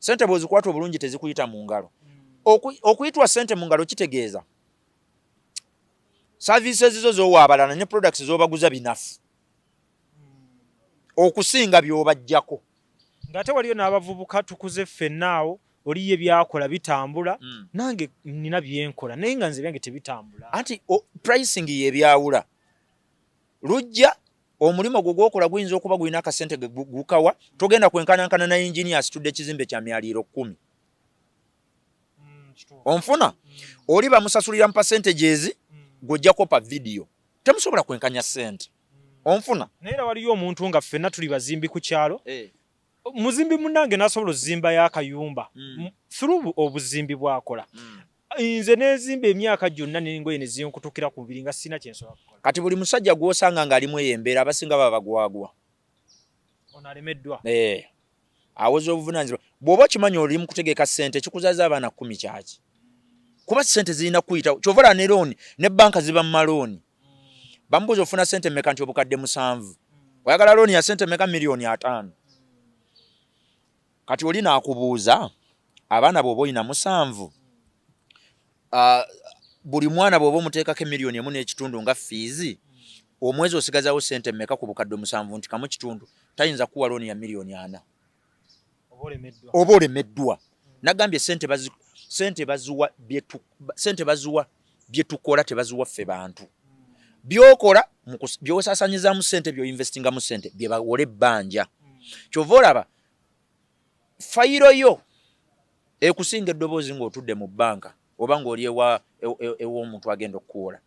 sente bw'ozikwata obulungi tezikuyita mu ngalo. Okuyitwa sente mu ngalo kitegeeza services zo z'owa abalala ne products z'obaguza binafu okusinga by'obajjako. Ng'ate waliyo n'abavubuka tukuze ffennaawo oliye byakola bitambula nange nina byenkola naye nga nze byange tebitambula. Anti pricing y'ebyawula lujja omulimo gwo gwokola guyinza okuba gulina akasente gukawa togenda kwenkanankana na engineers tudde ekizimbe kya myaliiro 10 onfuna oli bamusasulira mu percentages gw'ojjako pa video temusobola kwenkanya sente onfuna. Naye era waliyo omuntu nga ffenna tuli bazimbi ku kyalo muzimbi munnange n'asobola ozimba y'akayumba through obuzimbi bwakola. Nze neezimba emyaka gyonna n'engoye ne zinkutukira ku mubiri nga sina kye nsobola kukola. Kati buli musajja gw'osanga ng'alimu eyo embeera abasinga baba bagwagwa. Ono alemeddwa. Awoza obuvunaanyizibwa. Bw'oba okimanyi oli mu kutegeka ssente kikuzaaza abaana 10 kyaki. Kuba ssente zirina kuyita kyovala ne looni ne banka ziba mu malooni. Bambuuza ofuna ssente mmeka nti obukadde 7. Oyagala looni ya ssente mmeka? Miliyoni 5. Kati oli naakubuuza abaana bw'oba olina 7 buli mwana bw'oba omuteekako miliyoni 1.5 nga fees omwezi osigazawo ssente mmeka ku bukadde 7 nti kamu kitundu tayinza kuwa looni ya miliyoni 4 oba olemeddwa. Nagambye ssente baziwa byetukola tebaziwa ffe bantu. Byokola byosaasanyizamu ssente byoinvestingamu ssente bye bawole ebbanja. Kyova olaba fayiro yo ekusinga eddoboozi ng'otudde mu bbanka oba ng'oli ew'omuntu agenda okukuwola